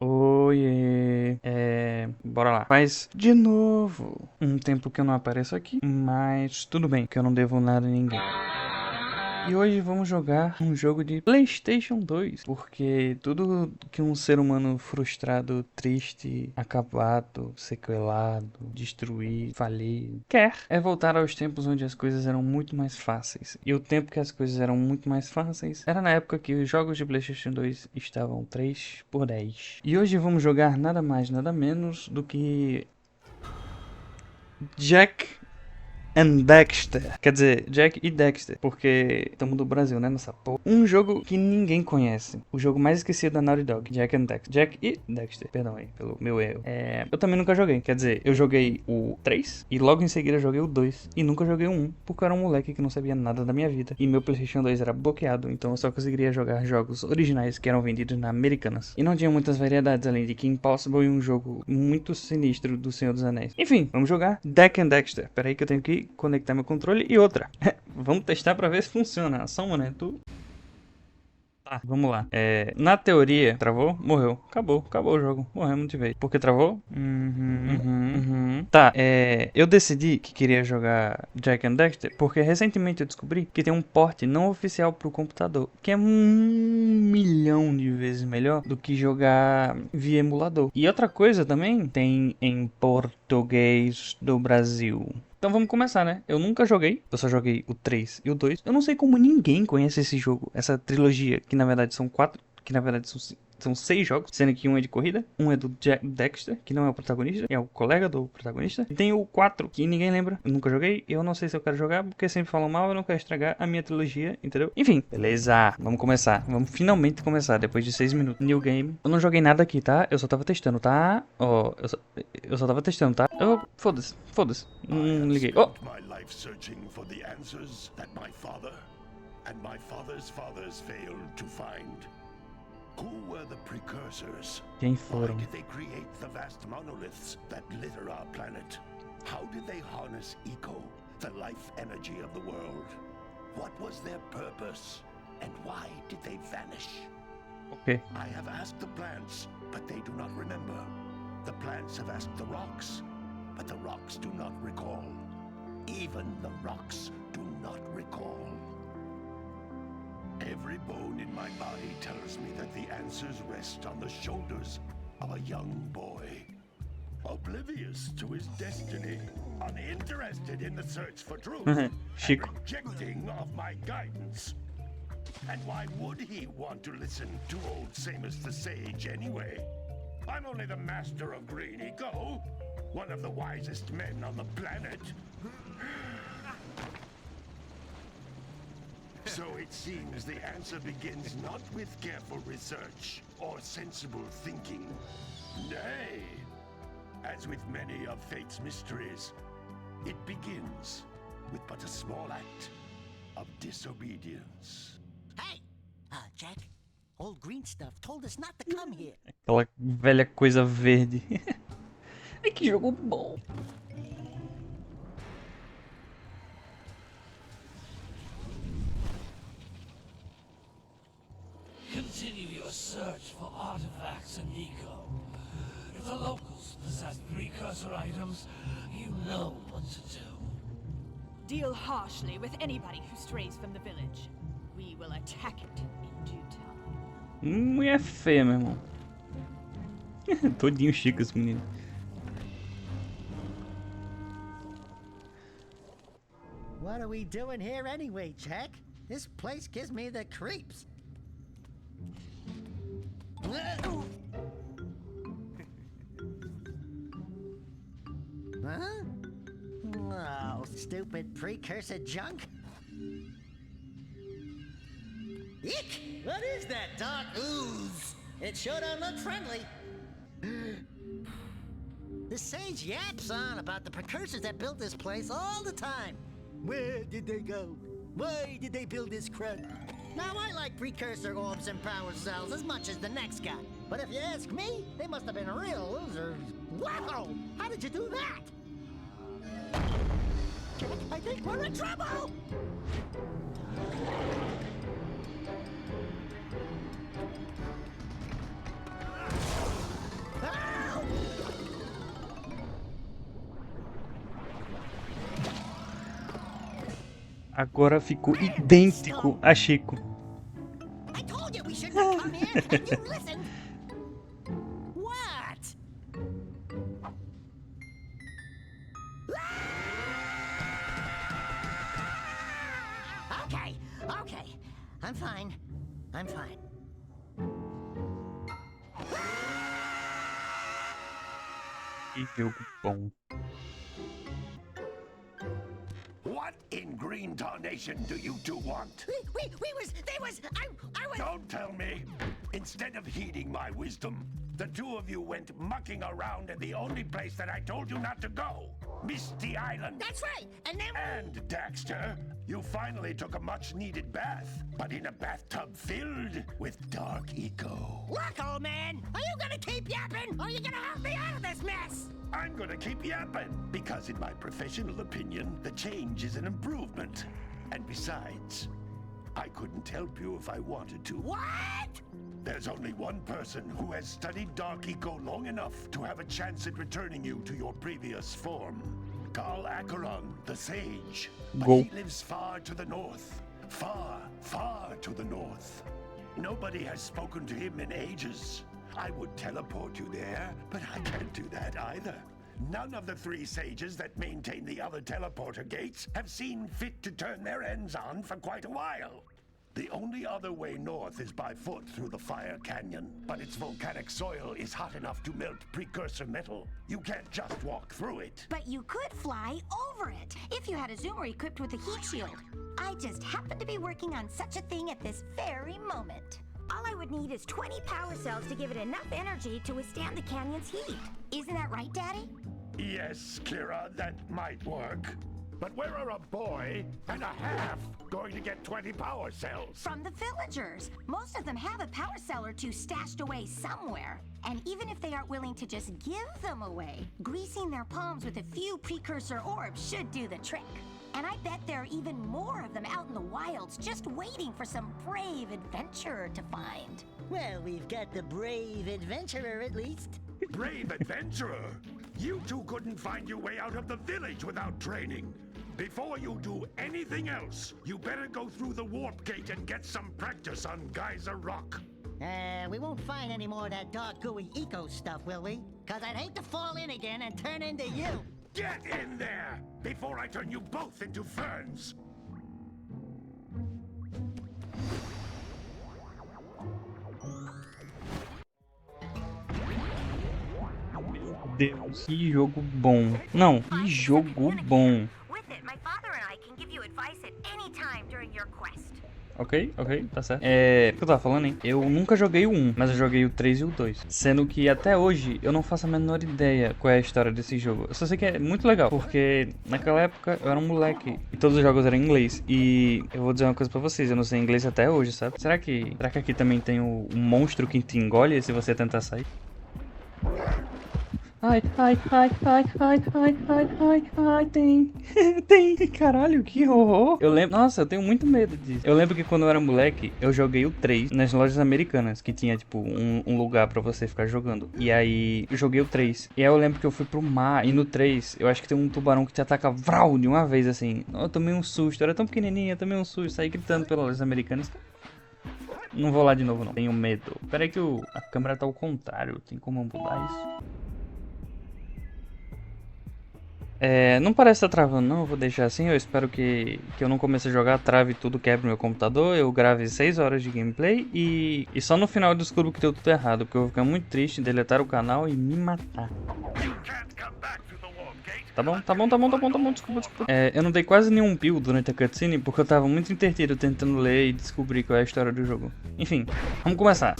Oiê, bora lá. Faz de novo um tempo que eu não apareço aqui, mas tudo bem, que eu não devo nada a ninguém. E hoje vamos jogar um jogo de PlayStation 2, porque tudo que um ser humano frustrado, triste, acabado, sequelado, destruído, falido, quer é voltar aos tempos onde as coisas eram muito mais fáceis. E o tempo que as coisas eram muito mais fáceis era na época que os jogos de PlayStation 2 estavam 3 por 10. E hoje vamos jogar nada mais, nada menos do que Jak and Daxter. Quer dizer, Jak e Daxter. Porque estamos do Brasil, né? Nessa porra. Um jogo que ninguém conhece. O jogo mais esquecido da Naughty Dog. Jak and Daxter. Jak e Daxter. Perdão aí, pelo meu erro. Eu também nunca joguei. Quer dizer, eu joguei o 3 e logo em seguida joguei o 2. E nunca joguei o 1. Porque eu era um moleque que não sabia nada da minha vida. E meu PlayStation 2 era bloqueado. Então eu só conseguiria jogar jogos originais que eram vendidos na Americanas. E não tinha muitas variedades além de Kim Possible e um jogo muito sinistro do Senhor dos Anéis. Enfim, vamos jogar Jak and Daxter. Pera aí que eu tenho que conectar meu controle. E outra, vamos testar pra ver se funciona. Só um momento. Tá, vamos lá. Na teoria, travou? Morreu. Acabou o jogo. Morremos de vez. Por que travou? Tá, eu decidi que queria jogar Jak and Daxter porque recentemente eu descobri que tem um port não oficial pro computador, que é 1 milhão de vezes melhor do que jogar via emulador. E outra coisa também, tem em português do Brasil. Então vamos começar, né? Eu nunca joguei, eu só joguei o 3 e o 2. Eu não sei como ninguém conhece esse jogo, essa trilogia, que na verdade são 4, que na verdade são 6 jogos, sendo que um é de corrida, um é do Jak Daxter, que não é o protagonista, é o colega do protagonista. E tem o 4, que ninguém lembra, eu nunca joguei, eu não sei se eu quero jogar, porque sempre falam mal, eu não quero estragar a minha trilogia, entendeu? Enfim, beleza, vamos começar, vamos finalmente começar, depois de 6 minutos. New game. Eu não joguei nada aqui, tá? Eu só tava testando, tá? Ó, eu só tava testando, tá? Foda-se, foda-se, não liguei. Oh! Who were the precursors? Quem foram? Why did they create the vast monoliths that litter our planet? How did they harness eco, the life energy of the world? What was their purpose? And why did they vanish? Okay. I have asked the plants, but they do not remember. The plants have asked the rocks, but the rocks do not recall. Even the rocks do not recall. Every bone in my body tells me that the answers rest on the shoulders of a young boy, oblivious to his destiny, uninterested in the search for truth, and rejecting of my guidance. And why would he want to listen to old Samus the Sage anyway? I'm only the master of green eco, one of the wisest men on the planet. So it seems the answer begins not with careful research or sensible thinking. Nay, as with many of fate's mysteries, it begins with but a small act of disobedience. Hey, Jack, old green stuff told us not to come here. Aquela velha coisa verde. Ai, que jogo bom. Continue your search for artifacts and eco. If the locals possess precursor items, you know what to do. Deal harshly with anybody who strays from the village. We will attack it in due time. Mulher feia, meu irmão. Todinho chique esse menino. What are we doing here anyway, Jack? This place gives me the creeps. Huh? Oh, stupid precursor junk. Eek! What is that dark ooze? It sure don't look friendly. The sage yaps on about the precursors that built this place all the time. Where did they go? Why did they build this crud? Now, I like precursor orbs and power cells as much as the next guy. But if you ask me, they must have been real losers. Wow! How did you do that? I think we're in trouble! Agora ficou idêntico a Chico. I told you we should not come in, and you listened. What? Okay, okay. I'm fine. I'm fine. Que jogo bom. What in green tarnation do you two want? They was, I was... Don't tell me. Instead of heeding my wisdom, the two of you went mucking around in the only place that I told you not to go. Misty Island. That's right, and then... And, Daxter, you finally took a much-needed bath, but in a bathtub filled with dark eco. Look, old man, are you gonna keep yapping, or are you gonna help me out of this mess? I'm gonna keep yapping, because in my professional opinion, the change is an improvement. And besides, I couldn't help you if I wanted to. What? There's only one person who has studied Dark Eco long enough to have a chance at returning you to your previous form. Carl Acheron, the Sage. But Go. he lives far to the north. Far, far to the north. Nobody has spoken to him in ages. I would teleport you there, but I can't do that either. None of the three sages that maintain the other teleporter gates have seen fit to turn their ends on for quite a while. The only other way north is by foot through the Fire Canyon, but its volcanic soil is hot enough to melt precursor metal. You can't just walk through it. But you could fly over it if you had a zoomer equipped with a heat shield. I just happen to be working on such a thing at this very moment. All I would need is 20 power cells to give it enough energy to withstand the canyon's heat. Isn't that right, Daddy? Yes, Kira, that might work. But where are a boy and a half going to get 20 power cells? From the villagers. Most of them have a power cell or two stashed away somewhere. And even if they aren't willing to just give them away, greasing their palms with a few precursor orbs should do the trick. And I bet there are even more of them out in the wilds just waiting for some brave adventurer to find. Well, we've got the brave adventurer at least. Brave adventurer! You two couldn't find your way out of the village without training. Before you do anything else, you better go through the warp gate and get some practice on Geyser Rock. We won't find any more of that dark gooey eco stuff, will we? Cause I'd hate to fall in again and turn into you. Get in there before I turn you both into ferns. Deus, que jogo bom. Não, que jogo bom. With it, my father and I can give you advice at any time during your quest. Ok, tá certo. O que eu tava falando, hein? Eu nunca joguei o 1, mas eu joguei o 3 e o 2. Sendo que até hoje eu não faço a menor ideia qual é a história desse jogo. Eu só sei que é muito legal, porque naquela época eu era um moleque e todos os jogos eram em inglês. E eu vou dizer uma coisa pra vocês, eu não sei inglês até hoje, sabe? Será que aqui também tem um monstro que te engole se você tentar sair? Ai, tem. Tem, caralho, que horror. Eu lembro, nossa, eu tenho muito medo disso. Eu lembro que quando eu era moleque, eu joguei o 3 nas lojas americanas, que tinha, tipo, um lugar pra você ficar jogando. E aí, eu joguei o 3. E aí eu lembro que eu fui pro mar, e no 3, eu acho que tem um tubarão que te ataca vral de uma vez, assim. Eu tomei um susto, eu era tão pequenininha, eu tomei um susto, saí gritando pelas lojas americanas. Não vou lá de novo, não. Tenho medo. Pera aí que a câmera tá ao contrário, tem como mudar isso? Não parece estar travando não, eu vou deixar assim, eu espero que eu não comece a jogar, trave tudo, quebre meu computador, eu grave 6 horas de gameplay e só no final eu descubro que deu tudo errado, porque eu vou ficar muito triste, deletar o canal e me matar. Tá bom, desculpa. Eu não dei quase nenhum pio durante a cutscene porque eu tava muito entretido tentando ler e descobrir qual é a história do jogo. Enfim, vamos começar.